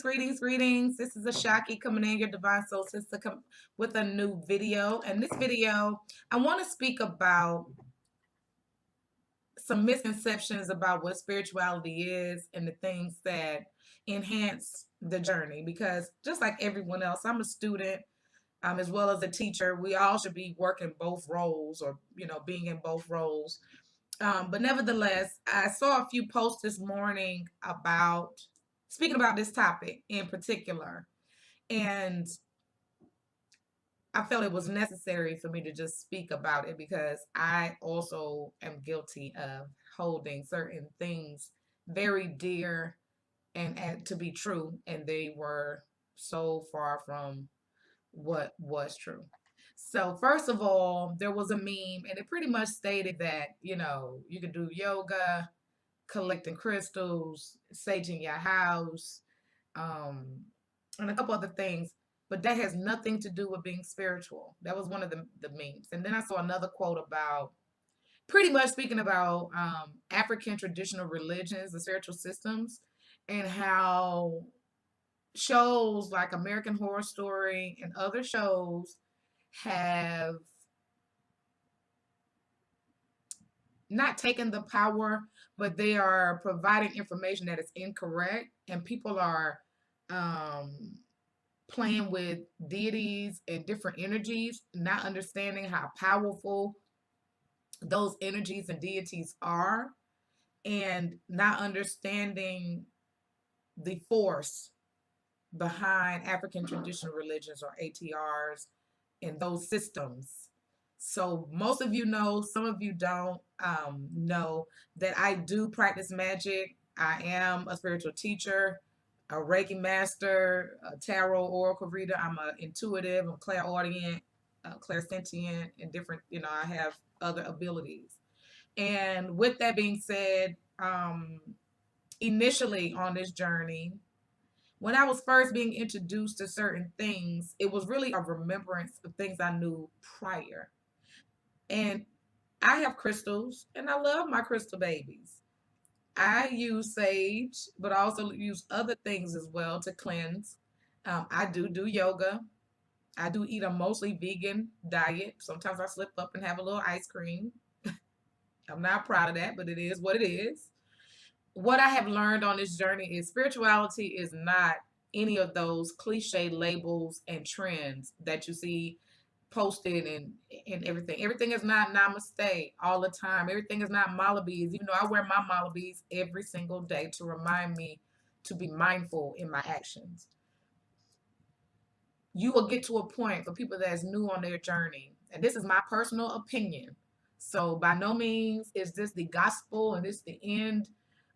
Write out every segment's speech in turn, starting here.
Greetings. This is Ashaki coming in, your divine soul sister, with a new video. And this video, I want to speak about some misconceptions about what spirituality is and the things that enhance the journey. Because just like everyone else, I'm a student, as well as a teacher. We all should be working both roles, or being in both roles. But nevertheless, I saw a few posts this morning about speaking about this topic in particular. And I felt it was necessary for me to just speak about it because I also am guilty of holding certain things very dear and to be true, and they were so far from what was true. So first of all, there was a meme, and it pretty much stated that you could do yoga, collecting crystals, saging your house, um, and a couple other things, but that has nothing to do with being spiritual. That was one of the memes. And then I saw another quote about pretty much speaking about African traditional religions, the spiritual systems, and how shows like American Horror Story and other shows have not taken the power, but they are providing information that is incorrect, and people are um, playing with deities and different energies, not understanding how powerful those energies and deities are, and not understanding the force behind African traditional religions, or ATRs, and those systems. So most of you know, some of you don't know that I do practice magic. I am a spiritual teacher, a Reiki master, a tarot oracle reader. I'm an intuitive, I'm clairaudient, clairsentient, and different, I have other abilities. And with that being said, initially on this journey, when I was first being introduced to certain things, it was really a remembrance of things I knew prior. And I have crystals, and I love my crystal babies. I use sage, but I also use other things as well to cleanse. I do yoga. I do eat a mostly vegan diet. Sometimes I slip up and have a little ice cream. I'm not proud of that, but it is what it is. What I have learned on this journey is spirituality is not any of those cliche labels and trends that you see posted and everything. Everything is not namaste all the time. Everything is not malabis, even though I wear my malabis every single day to remind me to be mindful in my actions. You will get to a point for people that's new on their journey, and this is my personal opinion. So by no means is this the gospel and this the end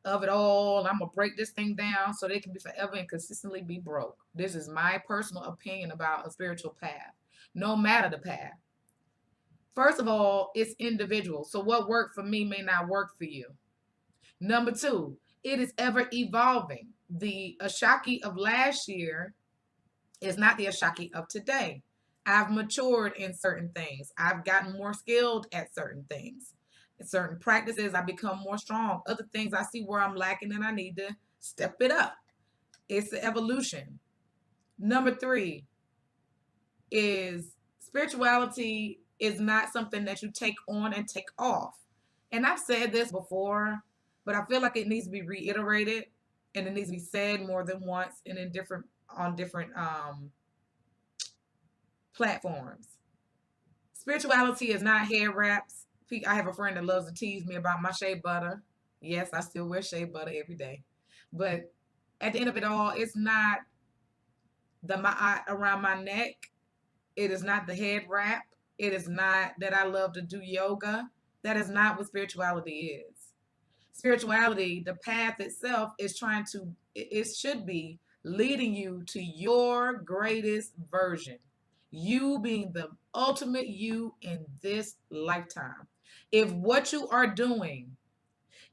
of it all. I'm gonna break this thing down so they can be forever and consistently be broke. This is my personal opinion about a spiritual path, no matter the path. First of all, it's individual. So what worked for me may not work for you. Number two, it is ever evolving. The Ashaki of last year is not the Ashaki of today. I've matured in certain things. I've gotten more skilled at certain things. In certain practices, I become more strong. Other things, I see where I'm lacking and I need to step it up. It's the evolution. Number three is spirituality is not something that you take on and take off. And I've said this before, but I feel like it needs to be reiterated, and it needs to be said more than once and in different on different platforms. Spirituality is not hair wraps. I have a friend that loves to tease me about my shea butter. Yes, I still wear shea butter every day. But at the end of it all, it's not the ma'at around my neck. It is not the head wrap. It is not that I love to do yoga. That is not what spirituality is. Spirituality, the path itself, is it should be leading you to your greatest version. You being the ultimate you in this lifetime. If what you are doing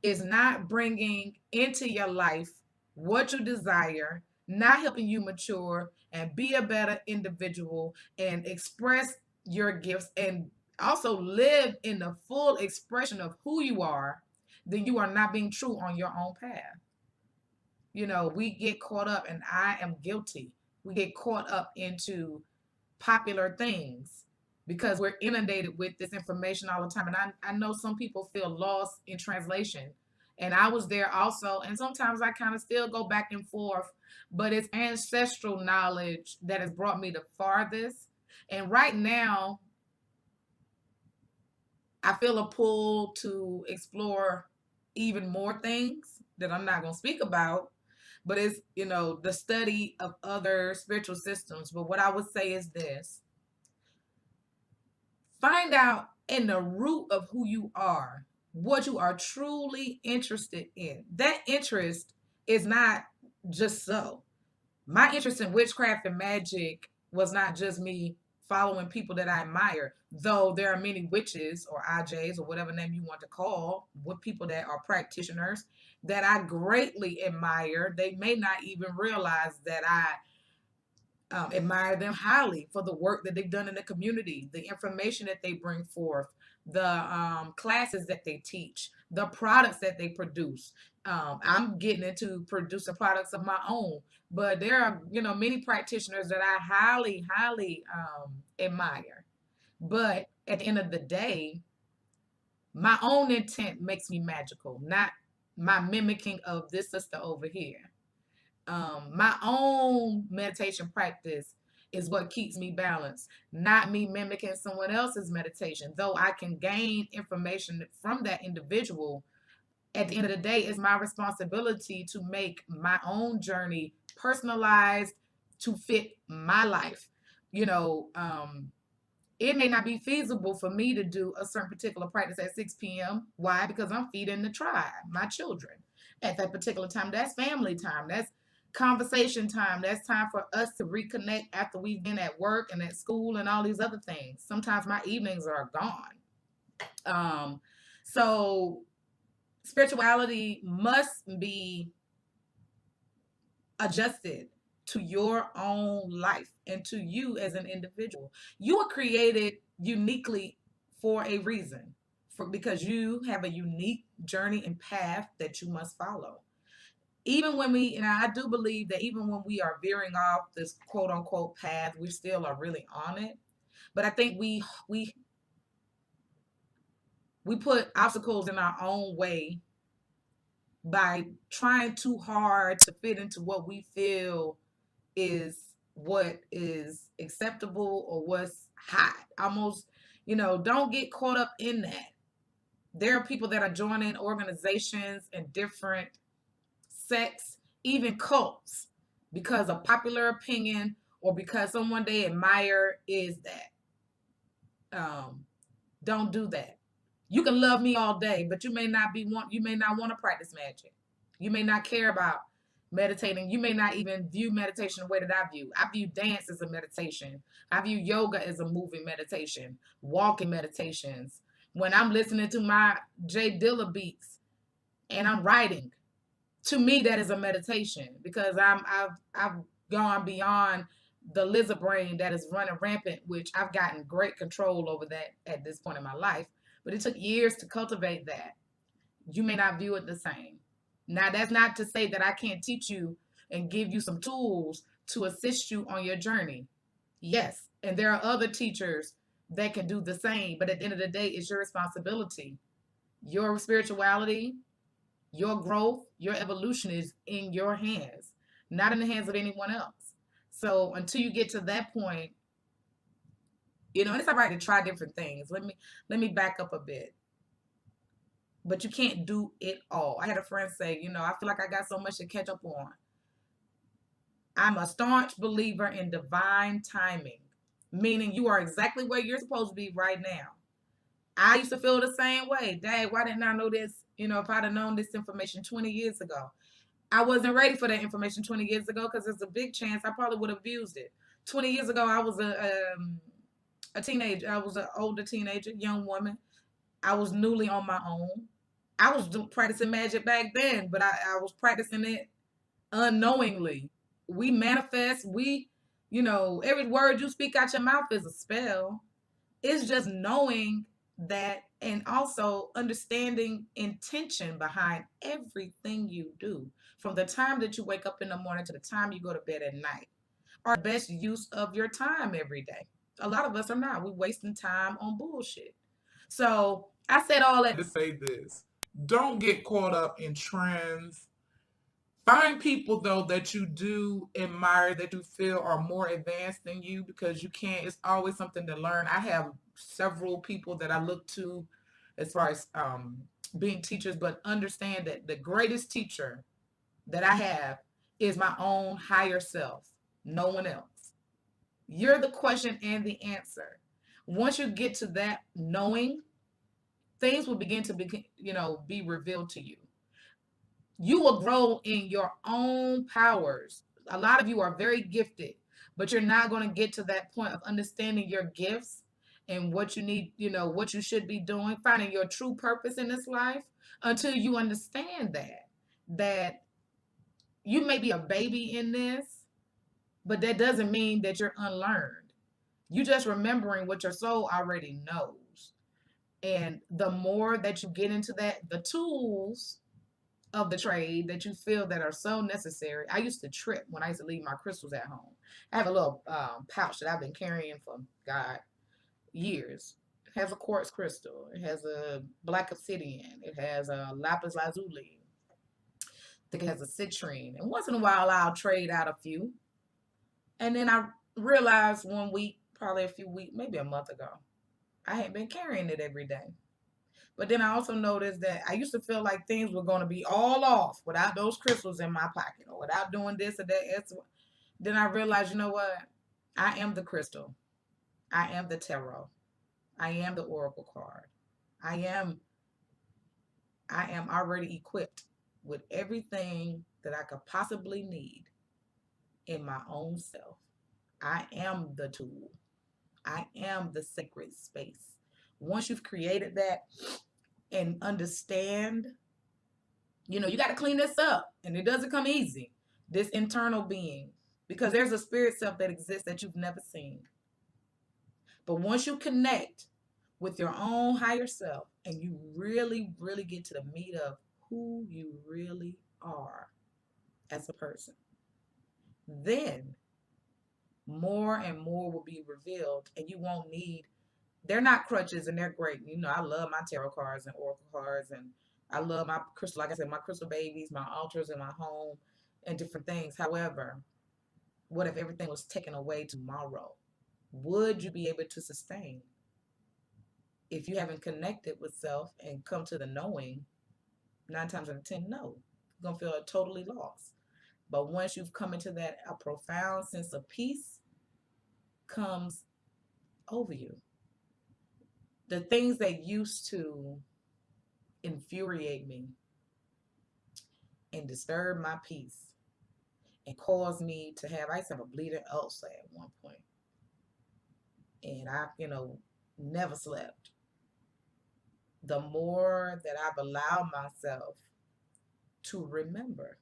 is not bringing into your life what you desire, not helping you mature and be a better individual and express your gifts and also live in the full expression of who you are, then you are not being true on your own path. We get caught up, and I am guilty. We get caught up into popular things because we're inundated with this information all the time. And I know some people feel lost in translation. And I was there also. And sometimes I kind of still go back and forth, but it's ancestral knowledge that has brought me the farthest. And right now, I feel a pull to explore even more things that I'm not going to speak about, but it's, the study of other spiritual systems. But what I would say is this: find out in the root of who you are, what you are truly interested in. That interest is not just so. My interest in witchcraft and magic was not just me following people that I admire, though there are many witches or IJs or whatever name you want to call, with people that are practitioners that I greatly admire. They may not even realize that I admire them highly for the work that they've done in the community, the information that they bring forth, the classes that they teach, the products that they produce. I'm getting into producing products of my own, but there are, many practitioners that I highly, highly admire. But at the end of the day, my own intent makes me magical, not my mimicking of this sister over here. My own meditation practice is what keeps me balanced, not me mimicking someone else's meditation. Though I can gain information from that individual, at the end of the day, it's my responsibility to make my own journey personalized to fit my life. You know, it may not be feasible for me to do a certain particular practice at 6 p.m. Why? Because I'm feeding the tribe, my children, at that particular time. That's family time. That's conversation time. That's time for us to reconnect after we've been at work and at school and all these other things. Sometimes my evenings are gone. So spirituality must be adjusted to your own life and to you as an individual. You were created uniquely for a reason, because you have a unique journey and path that you must follow. Even when and I do believe that even when we are veering off this quote unquote path, we still are really on it. But I think we put obstacles in our own way by trying too hard to fit into what we feel is what is acceptable or what's hot. Almost, don't get caught up in that. There are people that are joining organizations and different sects, even cults, because of popular opinion or because someone they admire is that. Don't do that. You can love me all day, but you may not want to practice magic. You may not care about meditating. You may not even view meditation the way that I view. I view dance as a meditation. I view yoga as a moving meditation, walking meditations. When I'm listening to my Jay Dilla beats and I'm writing, to me that is a meditation because I've gone beyond the lizard brain that is running rampant, which I've gotten great control over that at this point in my life. But it took years to cultivate that. You may not view it the same. Now, that's not to say that I can't teach you and give you some tools to assist you on your journey. Yes, and there are other teachers that can do the same, but at the end of the day, it's your responsibility. Your spirituality, your growth, your evolution is in your hands, not in the hands of anyone else. So until you get to that point, and it's all right to try different things. Let me back up a bit. But you can't do it all. I had a friend say, I feel like I got so much to catch up on. I'm a staunch believer in divine timing, meaning you are exactly where you're supposed to be right now. I used to feel the same way. Dang, why didn't I know this? If I'd have known this information 20 years ago. I wasn't ready for that information 20 years ago because there's a big chance I probably would have abused it. 20 years ago, I was a teenager. I was an older teenager, young woman. I was newly on my own. I was practicing magic back then, but I was practicing it unknowingly. We manifest, every word you speak out your mouth is a spell. It's just knowing that, and also understanding intention behind everything you do, from the time that you wake up in the morning to the time you go to bed at night, are the best use of your time every day. A lot of us are not. We're wasting time on bullshit. So I said all that to say this. Don't get caught up in trends. Find people though that you do admire, that you feel are more advanced than you, because you can't. It's always something to learn. I have several people that I look to as far as being teachers, but understand that the greatest teacher that I have is my own higher self. No one else. You're the question and the answer. Once you get to that knowing, things will begin to be revealed to you. You will grow in your own powers. A lot of you are very gifted, but you're not going to get to that point of understanding your gifts and what you need, what you should be doing, finding your true purpose in this life, until you understand that you may be a baby in this, but that doesn't mean that you're unlearned. You just remembering what your soul already knows. And the more that you get into that, the tools of the trade that you feel that are so necessary. I used to trip when I used to leave my crystals at home. I have a little pouch that I've been carrying for God years. It has a quartz crystal. It has a black obsidian. It has a lapis lazuli. I think it has a citrine. And once in a while, I'll trade out a few. And then I realized one week, probably a few weeks, maybe a month ago, I hadn't been carrying it every day. But then I also noticed that I used to feel like things were going to be all off without those crystals in my pocket, or without doing this or that. Then I realized, you know what? I am the crystal. I am the tarot. I am the oracle card. I am I am already equipped with everything that I could possibly need in my own self. I am the tool. I am the sacred space. Once you've created that and understand, you got to clean this up, and it doesn't come easy. This internal being, because there's a spirit self that exists that you've never seen. But once you connect with your own higher self and you really, really get to the meat of who you really are as a person, then more and more will be revealed, and you won't need. They're not crutches, and they're great. I love my tarot cards and oracle cards, and I love my crystal, like I said, my crystal babies, my altars in my home, and different things. However, what if everything was taken away tomorrow? Would you be able to sustain? If you haven't connected with self and come to the knowing, 9 times out of 10, no. You're going to feel totally lost. But once you've come into that, a profound sense of peace comes over you. The things that used to infuriate me and disturb my peace and cause me to have, I used to have a bleeding ulcer at one point. And I, never slept. The more that I've allowed myself to remember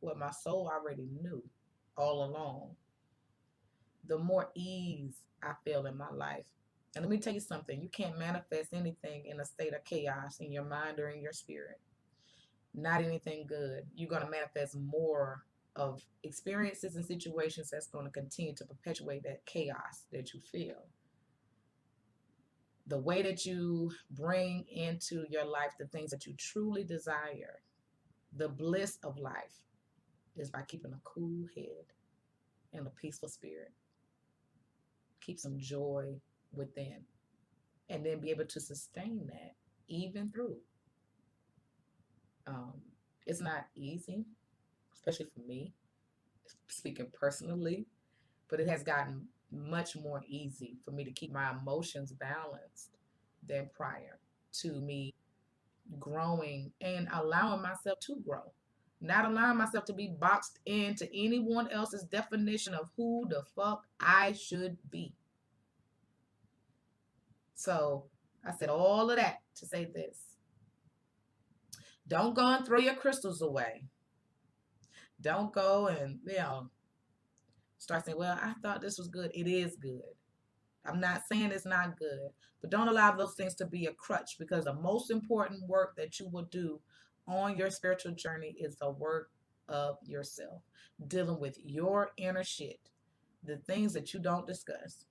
what my soul already knew all along, the more ease I feel in my life. And let me tell you something, you can't manifest anything in a state of chaos in your mind or in your spirit. Not anything good. You're going to manifest more of experiences and situations that's going to continue to perpetuate that chaos that you feel. The way that you bring into your life the things that you truly desire, the bliss of life, is by keeping a cool head and a peaceful spirit. Keep some joy within, and then be able to sustain that even through. It's not easy, especially for me, speaking personally, but it has gotten much more easy for me to keep my emotions balanced than prior to me growing and allowing myself to grow. Not allowing myself to be boxed into anyone else's definition of who the fuck I should be. So I said all of that to say this. Don't go and throw your crystals away. Don't go and, start saying, well, I thought this was good. It is good. I'm not saying it's not good, but don't allow those things to be a crutch, because the most important work that you will do on your spiritual journey is the work of yourself, dealing with your inner shit, the things that you don't discuss,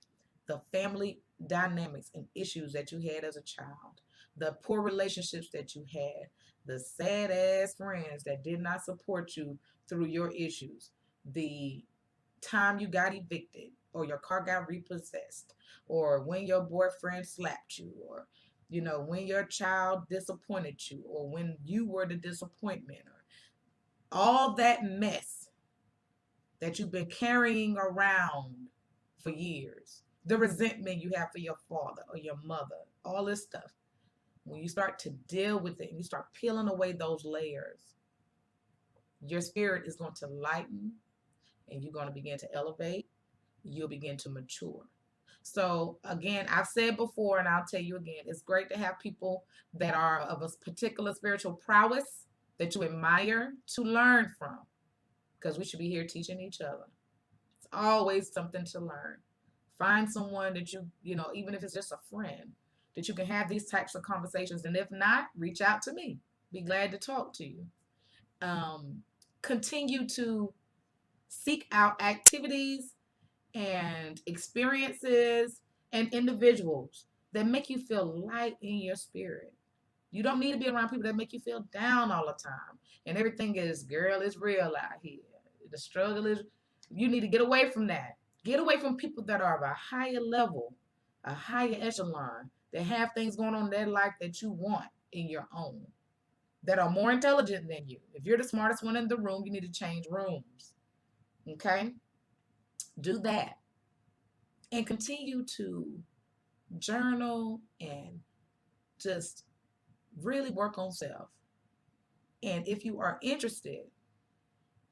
the family dynamics and issues that you had as a child, the poor relationships that you had, the sad ass friends that did not support you through your issues, the time you got evicted, or your car got repossessed, or when your boyfriend slapped you, or when your child disappointed you, or when you were the disappointment, or all that mess that you've been carrying around for years, the resentment you have for your father or your mother, all this stuff. When you start to deal with it and you start peeling away those layers, your spirit is going to lighten, and you're going to begin to elevate. You'll begin to mature. So again, I've said before, and I'll tell you again, it's great to have people that are of a particular spiritual prowess that you admire to learn from, because we should be here teaching each other. It's always something to learn. Find someone that even if it's just a friend, that you can have these types of conversations. And if not, reach out to me. Be glad to talk to you. Um, Continue to seek out activities and experiences and individuals that make you feel light in your spirit. You don't need to be around people that make you feel down all the time. And everything is, girl, it's real out here. The struggle is, you need to get away from that. Get away from people that are of a higher level, a higher echelon, that have things going on in their life that you want in your own, that are more intelligent than you. If you're the smartest one in the room, you need to change rooms. Okay? Do that. And continue to journal and just really work on self. And if you are interested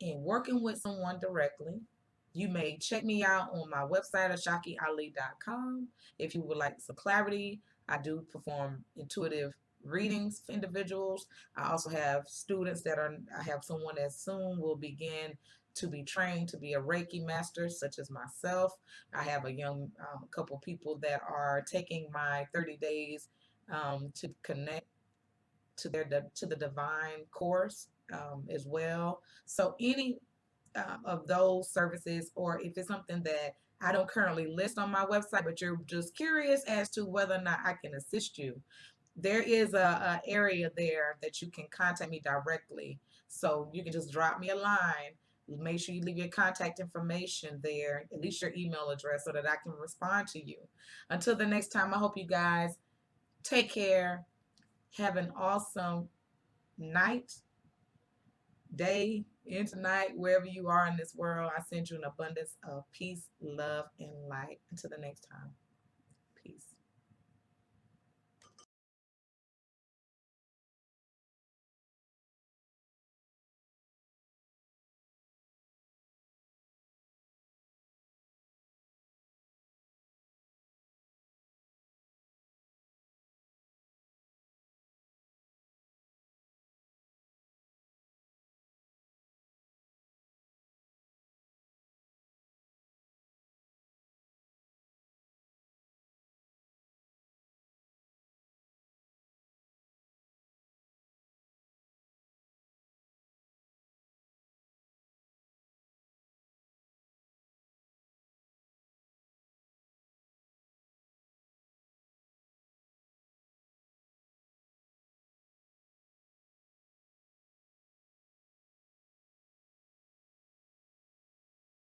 in working with someone directly, you may check me out on my website at shakiali.com. If you would like some clarity, I do perform intuitive readings for individuals. I also have students I have someone that soon will begin to be trained to be a Reiki master, such as myself. I have a young couple people that are taking my 30 days to connect to the divine course as well. So any of those services, or if it's something that I don't currently list on my website, but you're just curious as to whether or not I can assist you, there is a area there that you can contact me directly. So you can just drop me a line. Make sure you leave your contact information there, at least your email address, so that I can respond to you. Until the next time, I hope you guys take care. Have an awesome night, day, into night, wherever you are in this world. I send you an abundance of peace, love, and light. Until the next time, peace.